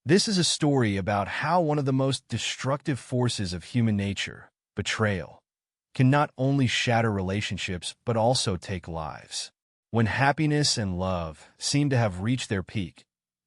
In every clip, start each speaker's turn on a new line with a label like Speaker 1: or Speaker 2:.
Speaker 1: This is a story about how one of the most destructive forces of human nature, betrayal, can not only shatter relationships but also take lives. When happiness and love seem to have reached their peak,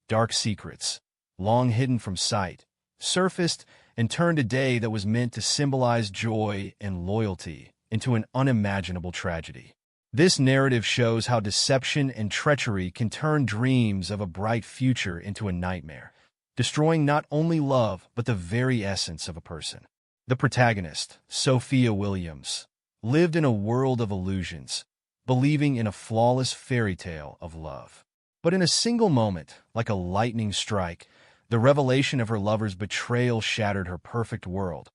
Speaker 1: dark secrets, long hidden from sight, surfaced and turned a day that was meant to symbolize joy and loyalty into an unimaginable tragedy. This narrative shows how deception and treachery can turn dreams of a bright future into a nightmare, destroying not only love but the very essence of a person. The protagonist, Sophia Williams, lived in a world of illusions, believing in a flawless fairy tale of love. But in a single moment, like a lightning strike, the revelation of her lover's betrayal shattered her perfect world,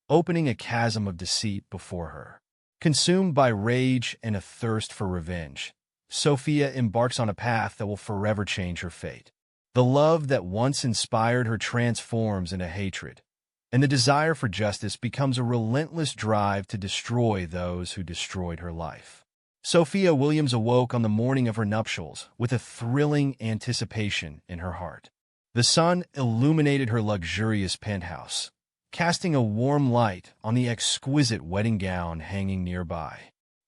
Speaker 1: opening a chasm of deceit before her. Consumed by rage and a thirst for revenge, Sophia embarks on a path that will forever change her fate. The love that once inspired her transforms into hatred, and the desire for justice becomes a relentless drive to destroy those who destroyed her life. Sophia Williams awoke on the morning of her nuptials with a thrilling anticipation in her heart. The sun illuminated her luxurious penthouse, casting a warm light on the exquisite wedding gown hanging nearby.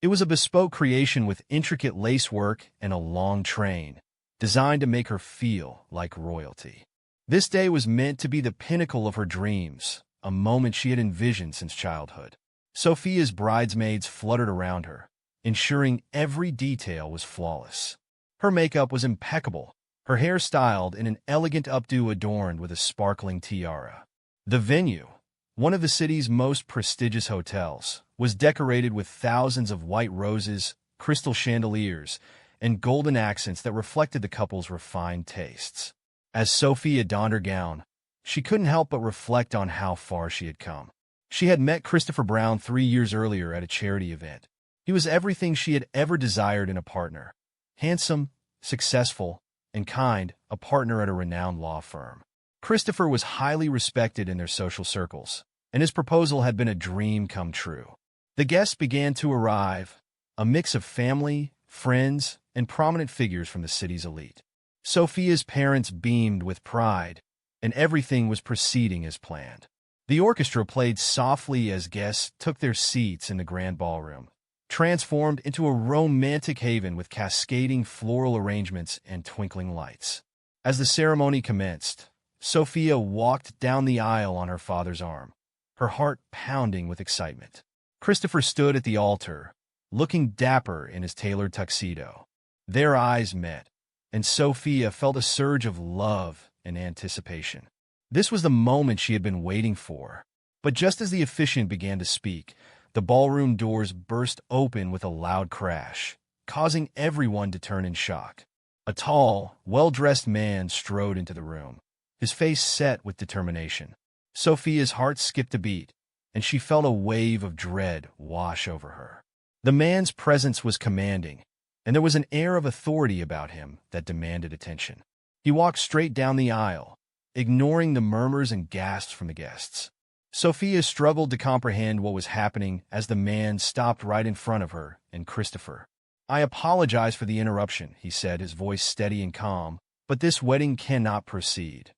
Speaker 1: It was a bespoke creation with intricate lacework and a long train, designed to make her feel like royalty. This day was meant to be the pinnacle of her dreams, a moment she had envisioned since childhood. Sophia's bridesmaids fluttered around her, ensuring every detail was flawless. Her makeup was impeccable, her hair styled in an elegant updo adorned with a sparkling tiara. The venue, one of the city's most prestigious hotels, was decorated with thousands of white roses, crystal chandeliers, and golden accents that reflected the couple's refined tastes. As Sophia donned her gown, she couldn't help but reflect on how far she had come. She had met Christopher Brown 3 years earlier at a charity event. He was everything she had ever desired in a partner: handsome, successful, and kind, a partner at a renowned law firm. Christopher was highly respected in their social circles, and his proposal had been a dream come true. The guests began to arrive, a mix of family, friends, and prominent figures from the city's elite. Sophia's parents beamed with pride, and everything was proceeding as planned. The orchestra played softly as guests took their seats in the grand ballroom, transformed into a romantic haven with cascading floral arrangements and twinkling lights. As the ceremony commenced, Sophia walked down the aisle on her father's arm, her heart pounding with excitement. Christopher stood at the altar, looking dapper in his tailored tuxedo. Their eyes met, and Sophia felt a surge of love and anticipation. This was the moment she had been waiting for. But just as the officiant began to speak, the ballroom doors burst open with a loud crash, causing everyone to turn in shock. A tall, well-dressed man strode into the room, his face set with determination. Sophia's heart skipped a beat, and she felt a wave of dread wash over her. The man's presence was commanding, and there was an air of authority about him that demanded attention. He walked straight down the aisle, ignoring the murmurs and gasps from the guests. Sophia struggled to comprehend what was happening as the man stopped right in front of her and Christopher. "I apologize for the interruption," he said, his voice steady and calm, "but this wedding cannot proceed."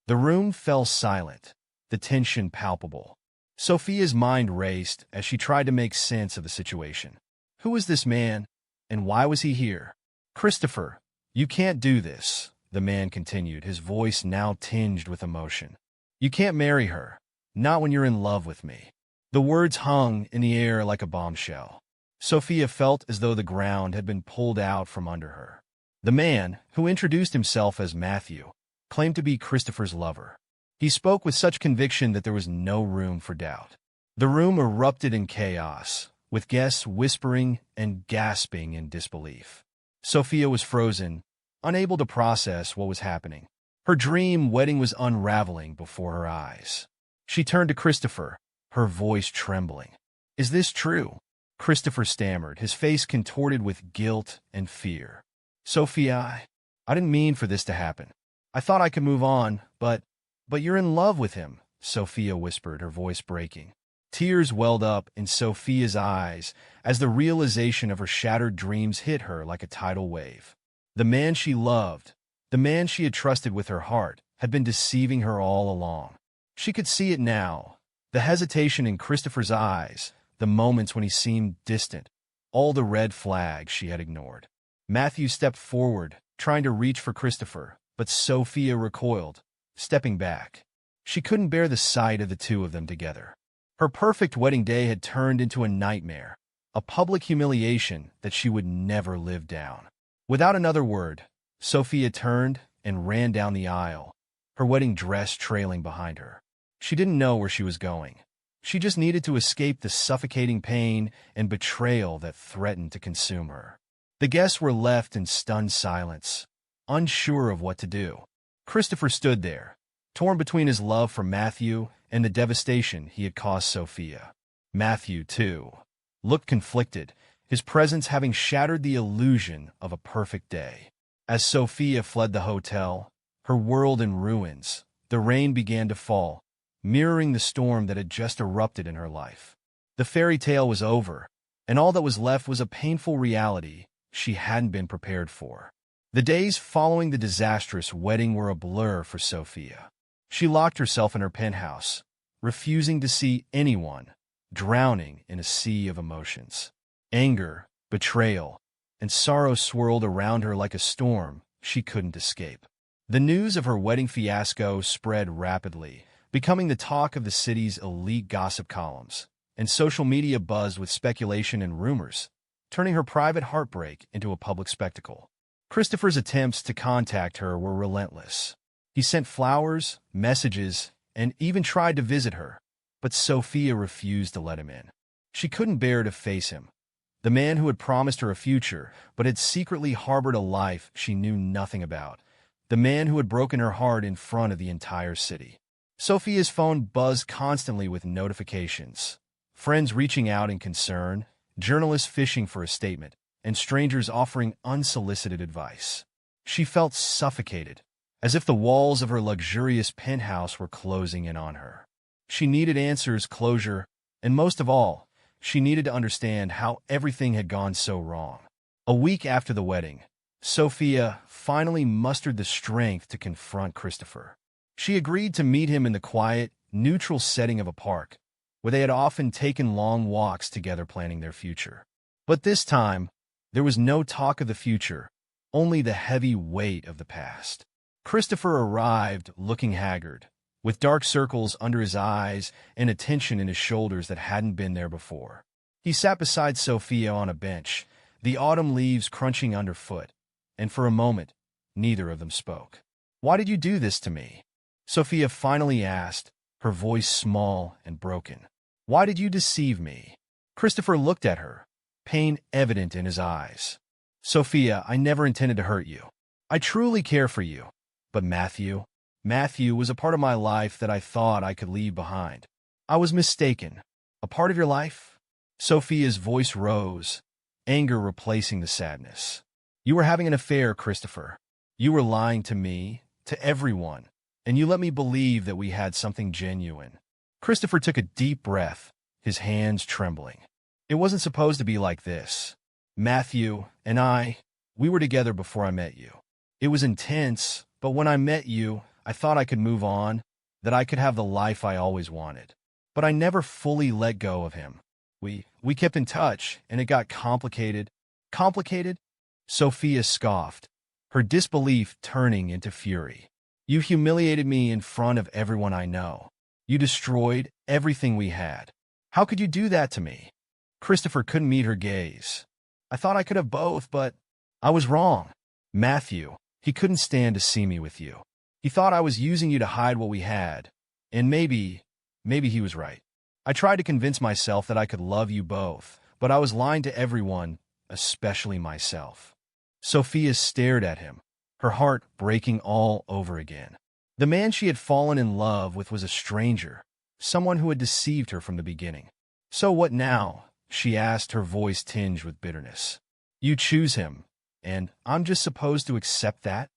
Speaker 1: The room fell silent, the tension palpable. Sophia's mind raced as she tried to make sense of the situation. Who was this man, and why was he here? "Christopher, you can't do this," the man continued, his voice now tinged with emotion. "You can't marry her, not when you're in love with me." The words hung in the air like a bombshell. Sophia felt as though the ground had been pulled out from under her. The man, who introduced himself as Matthew, claimed to be Christopher's lover. He spoke with such conviction that there was no room for doubt. The room erupted in chaos, with guests whispering and gasping in disbelief. Sophia was frozen, unable to process what was happening. Her dream wedding was unraveling before her eyes. She turned to Christopher, her voice trembling. "Is this true?" Christopher stammered, his face contorted with guilt and fear. "Sophia, I didn't mean for this to happen. I thought I could move on, but you're in love with him," Sophia whispered, her voice breaking. Tears welled up in Sophia's eyes as the realization of her shattered dreams hit her like a tidal wave. The man she loved, the man she had trusted with her heart, had been deceiving her all along. She could see it now, the hesitation in Christopher's eyes, the moments when he seemed distant, all the red flags she had ignored. Matthew stepped forward, trying to reach for Christopher, but Sophia recoiled, stepping back. She couldn't bear the sight of the two of them together. Her perfect wedding day had turned into a nightmare, a public humiliation that she would never live down. Without another word, Sophia turned and ran down the aisle, her wedding dress trailing behind her. She didn't know where she was going. She just needed to escape the suffocating pain and betrayal that threatened to consume her. The guests were left in stunned silence, unsure of what to do. Christopher stood there, torn between his love for Matthew and the devastation he had caused Sophia. Matthew, too, looked conflicted, his presence having shattered the illusion of a perfect day. As Sophia fled the hotel, her world in ruins, the rain began to fall, mirroring the storm that had just erupted in her life. The fairy tale was over, and all that was left was a painful reality she hadn't been prepared for. The days following the disastrous wedding were a blur for Sophia. She locked herself in her penthouse, refusing to see anyone, drowning in a sea of emotions. Anger, betrayal, and sorrow swirled around her like a storm she couldn't escape. The news of her wedding fiasco spread rapidly, becoming the talk of the city's elite gossip columns, and social media buzzed with speculation and rumors, turning her private heartbreak into a public spectacle. Christopher's attempts to contact her were relentless. He sent flowers, messages, and even tried to visit her, but Sophia refused to let him in. She couldn't bear to face him, the man who had promised her a future but had secretly harbored a life she knew nothing about, the man who had broken her heart in front of the entire city. Sophia's phone buzzed constantly with notifications, friends reaching out in concern, journalists fishing for a statement, and strangers offering unsolicited advice. She felt suffocated, as if the walls of her luxurious penthouse were closing in on her. She needed answers, closure, and most of all, she needed to understand how everything had gone so wrong. A week after the wedding, Sophia finally mustered the strength to confront Christopher. She agreed to meet him in the quiet, neutral setting of a park, where they had often taken long walks together planning their future. But this time, there was no talk of the future, only the heavy weight of the past. Christopher arrived looking haggard, with dark circles under his eyes and a tension in his shoulders that hadn't been there before. He sat beside Sophia on a bench, the autumn leaves crunching underfoot, and for a moment, neither of them spoke. "Why did you do this to me?" Sophia finally asked, her voice small and broken. "Why did you deceive me?" Christopher looked at her, pain evident in his eyes. "Sophia, I never intended to hurt you. I truly care for you. But Matthew was a part of my life that I thought I could leave behind. I was mistaken. A part of your life?" Sophia's voice rose, anger replacing the sadness. "You were having an affair, Christopher. You were lying to me, to everyone, and you let me believe that we had something genuine." Christopher took a deep breath, his hands trembling. "It wasn't supposed to be like this. Matthew and we were together before I met you. It was intense, but when I met you, I thought I could move on, that I could have the life I always wanted. But I never fully let go of him. We kept in touch, and it got complicated." "Complicated?" Sophia scoffed, her disbelief turning into fury. "You humiliated me in front of everyone I know. You destroyed everything we had. How could you do that to me?" Christopher couldn't meet her gaze. "I thought I could have both, but I was wrong. Matthew, he couldn't stand to see me with you. He thought I was using you to hide what we had, and maybe he was right. I tried to convince myself that I could love you both, but I was lying to everyone, especially myself." Sophia stared at him, her heart breaking all over again. The man she had fallen in love with was a stranger, someone who had deceived her from the beginning. "So what now?" she asked, her voice tinged with bitterness. "You choose him, and I'm just supposed to accept that?"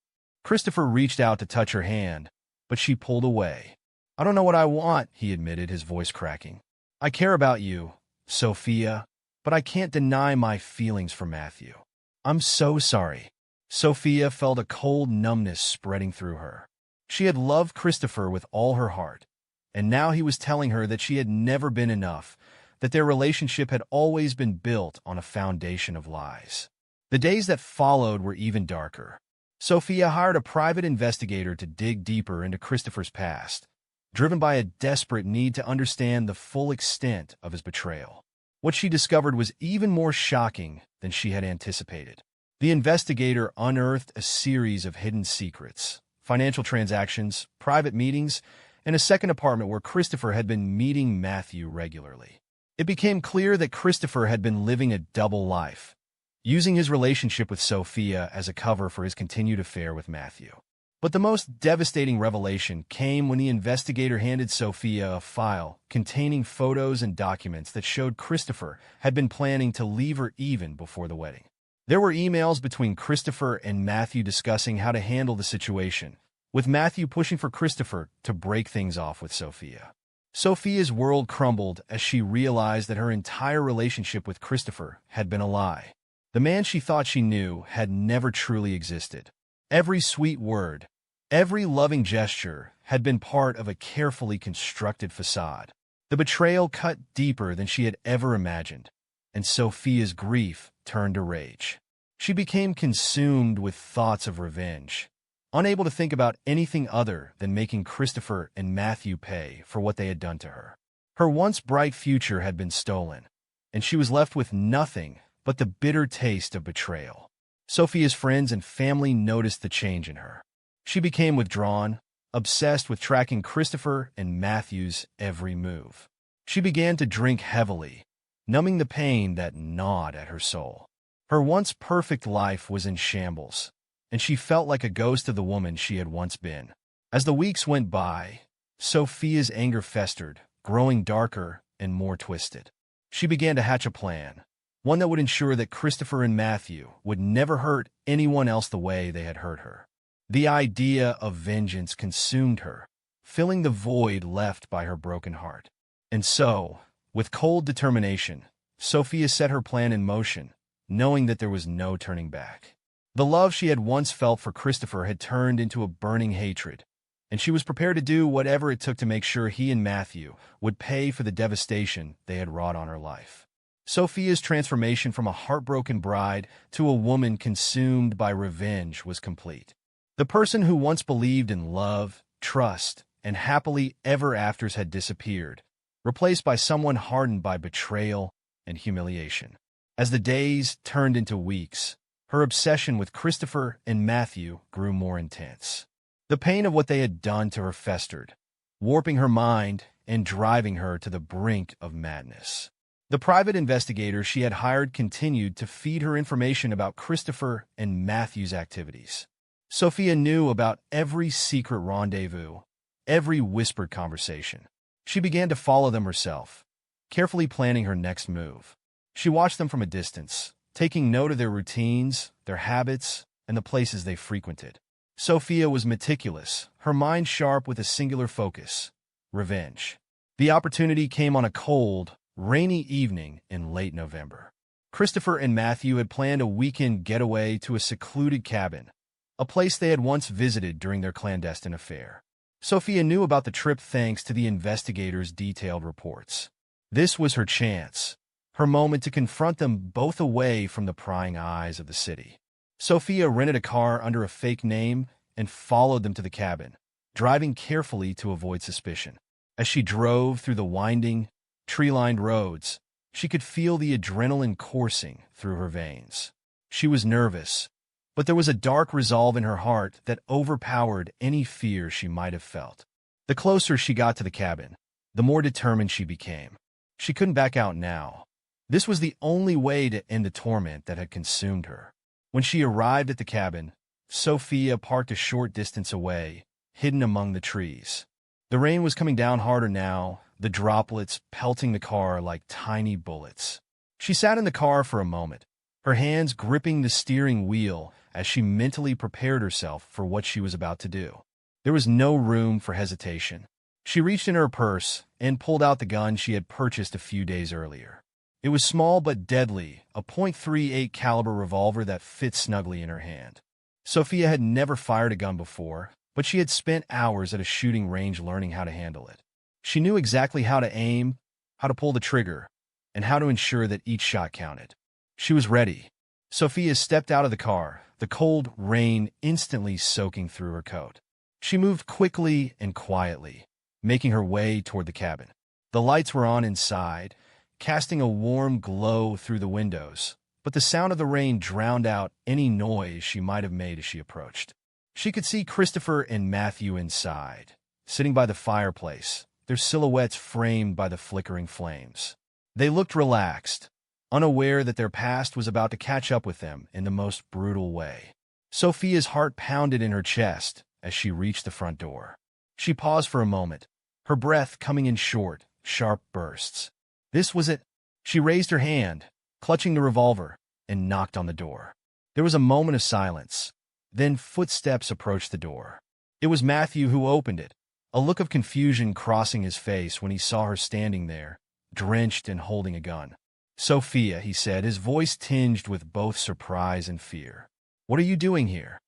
Speaker 1: Christopher reached out to touch her hand, but she pulled away. "I don't know what I want," he admitted, his voice cracking. "I care about you, Sophia, but I can't deny my feelings for Matthew. I'm so sorry." Sophia felt a cold numbness spreading through her. She had loved Christopher with all her heart, and now he was telling her that she had never been enough, that their relationship had always been built on a foundation of lies. The days that followed were even darker. Sophia hired a private investigator to dig deeper into Christopher's past, driven by a desperate need to understand the full extent of his betrayal. What she discovered was even more shocking than she had anticipated. The investigator unearthed a series of hidden secrets, financial transactions, private meetings, and a second apartment where Christopher had been meeting Matthew regularly. It became clear that Christopher had been living a double life, using his relationship with Sophia as a cover for his continued affair with Matthew. But the most devastating revelation came when the investigator handed Sophia a file containing photos and documents that showed Christopher had been planning to leave her even before the wedding. There were emails between Christopher and Matthew discussing how to handle the situation, with Matthew pushing for Christopher to break things off with Sophia. Sophia's world crumbled as she realized that her entire relationship with Christopher had been a lie. The man she thought she knew had never truly existed. Every sweet word, every loving gesture had been part of a carefully constructed facade. The betrayal cut deeper than she had ever imagined, and Sophia's grief turned to rage. She became consumed with thoughts of revenge, unable to think about anything other than making Christopher and Matthew pay for what they had done to her. Her once bright future had been stolen, and she was left with nothing but the bitter taste of betrayal. Sophia's friends and family noticed the change in her. She became withdrawn, obsessed with tracking Christopher and Matthew's every move. She began to drink heavily, numbing the pain that gnawed at her soul. Her once perfect life was in shambles, and she felt like a ghost of the woman she had once been. As the weeks went by, Sophia's anger festered, growing darker and more twisted. She began to hatch a plan, one that would ensure that Christopher and Matthew would never hurt anyone else the way they had hurt her. The idea of vengeance consumed her, filling the void left by her broken heart. And so, with cold determination, Sophia set her plan in motion, knowing that there was no turning back. The love she had once felt for Christopher had turned into a burning hatred, and she was prepared to do whatever it took to make sure he and Matthew would pay for the devastation they had wrought on her life. Sophia's transformation from a heartbroken bride to a woman consumed by revenge was complete. The person who once believed in love, trust, and happily ever afters had disappeared, replaced by someone hardened by betrayal and humiliation. As the days turned into weeks, her obsession with Christopher and Matthew grew more intense. The pain of what they had done to her festered, warping her mind and driving her to the brink of madness. The private investigator she had hired continued to feed her information about Christopher and Matthew's activities. Sophia knew about every secret rendezvous, every whispered conversation. She began to follow them herself, carefully planning her next move. She watched them from a distance, taking note of their routines, their habits, and the places they frequented. Sophia was meticulous, her mind sharp with a singular focus: revenge. The opportunity came on a cold, rainy evening in late November. Christopher and Matthew had planned a weekend getaway to a secluded cabin, a place they had once visited during their clandestine affair. Sophia knew about the trip thanks to the investigators' detailed reports. This was her chance, her moment to confront them both away from the prying eyes of the city. Sophia rented a car under a fake name and followed them to the cabin, driving carefully to avoid suspicion. As she drove through the winding, tree-lined roads, she could feel the adrenaline coursing through her veins. She was nervous, but there was a dark resolve in her heart that overpowered any fear she might have felt. The closer she got to the cabin, the more determined she became. She couldn't back out now. This was the only way to end the torment that had consumed her. When she arrived at the cabin, Sophia parked a short distance away, hidden among the trees. The rain was coming down harder now, the droplets pelting the car like tiny bullets. She sat in the car for a moment, her hands gripping the steering wheel as she mentally prepared herself for what she was about to do. There was no room for hesitation. She reached in her purse and pulled out the gun she had purchased a few days earlier. It was small but deadly, a .38 caliber revolver that fit snugly in her hand. Sophia had never fired a gun before, but she had spent hours at a shooting range learning how to handle it. She knew exactly how to aim, how to pull the trigger, and how to ensure that each shot counted. She was ready. Sophia stepped out of the car, the cold rain instantly soaking through her coat. She moved quickly and quietly, making her way toward the cabin. The lights were on inside, casting a warm glow through the windows, but the sound of the rain drowned out any noise she might have made as she approached. She could see Christopher and Matthew inside, sitting by the fireplace, their silhouettes framed by the flickering flames. They looked relaxed, unaware that their past was about to catch up with them in the most brutal way. Sophia's heart pounded in her chest as she reached the front door. She paused for a moment, her breath coming in short, sharp bursts. This was it. She raised her hand, clutching the revolver, and knocked on the door. There was a moment of silence. Then footsteps approached the door. It was Matthew who opened it, a look of confusion crossing his face when he saw her standing there, drenched and holding a gun. "Sophia," he said, his voice tinged with both surprise and fear. "What are you doing here?"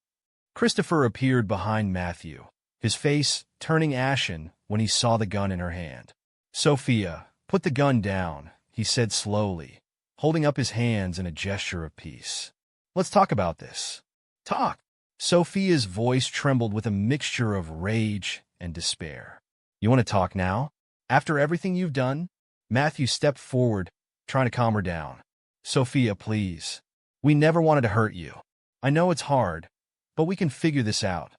Speaker 1: Christopher appeared behind Matthew, his face turning ashen when he saw the gun in her hand. "Sophia, put the gun down," he said slowly, holding up his hands in a gesture of peace. "Let's talk about this." "Talk." Sophia's voice trembled with a mixture of rage and despair. "You want to talk now? After everything you've done?" Matthew stepped forward, trying to calm her down. "Sophia, please. We never wanted to hurt you. I know it's hard, but we can figure this out."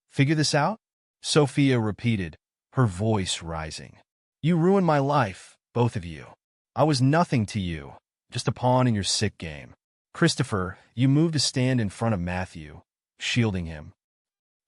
Speaker 1: "Figure this out?" Sophia repeated, her voice rising. "You ruined my life, both of you. I was nothing to you, just a pawn in your sick game." "Christopher," you moved to stand in front of Matthew, shielding him.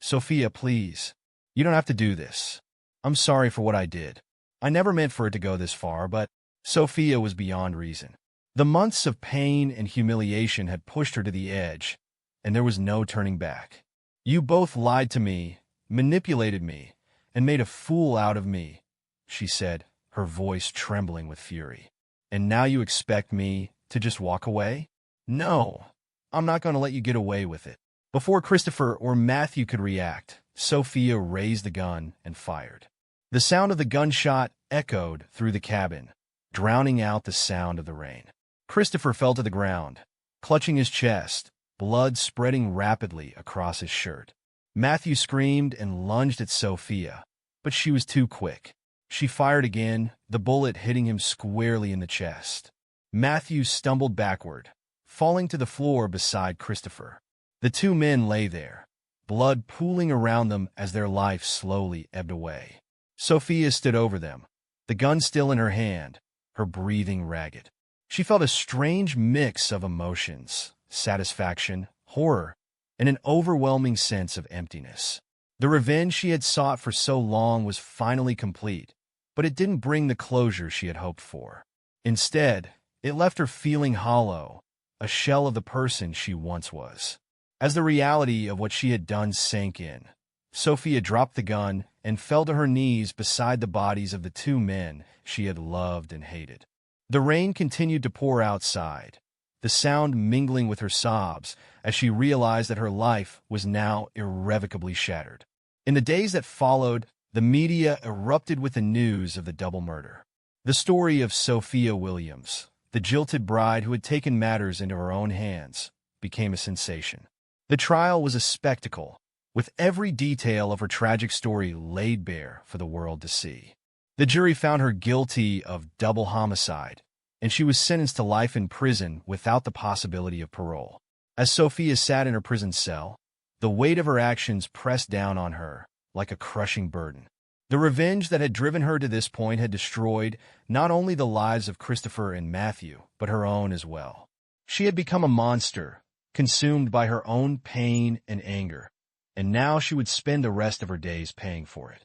Speaker 1: "Sophia, please. You don't have to do this. I'm sorry for what I did. I never meant for it to go this far, but..." Sophia was beyond reason. The months of pain and humiliation had pushed her to the edge, and there was no turning back. "You both lied to me, manipulated me, and made a fool out of me," she said, her voice trembling with fury. "And now you expect me to just walk away? No, I'm not going to let you get away with it." Before Christopher or Matthew could react, Sophia raised the gun and fired. The sound of the gunshot echoed through the cabin, drowning out the sound of the rain. Christopher fell to the ground, clutching his chest, blood spreading rapidly across his shirt. Matthew screamed and lunged at Sophia, but she was too quick. She fired again, the bullet hitting him squarely in the chest. Matthew stumbled backward, falling to the floor beside Christopher. The two men lay there, blood pooling around them as their life slowly ebbed away. Sophia stood over them, the gun still in her hand, her breathing ragged. She felt a strange mix of emotions, satisfaction, horror, and an overwhelming sense of emptiness. The revenge she had sought for so long was finally complete, but it didn't bring the closure she had hoped for. Instead, it left her feeling hollow, a shell of the person she once was. As the reality of what she had done sank in, Sophia dropped the gun and fell to her knees beside the bodies of the two men she had loved and hated. The rain continued to pour outside, the sound mingling with her sobs as she realized that her life was now irrevocably shattered. In the days that followed, the media erupted with the news of the double murder. The story of Sophia Williams, the jilted bride who had taken matters into her own hands, became a sensation. The trial was a spectacle, with every detail of her tragic story laid bare for the world to see. The jury found her guilty of double homicide, and she was sentenced to life in prison without the possibility of parole. As Sophia sat in her prison cell, the weight of her actions pressed down on her like a crushing burden. The revenge that had driven her to this point had destroyed not only the lives of Christopher and Matthew, but her own as well. She had become a monster, consumed by her own pain and anger, and now she would spend the rest of her days paying for it.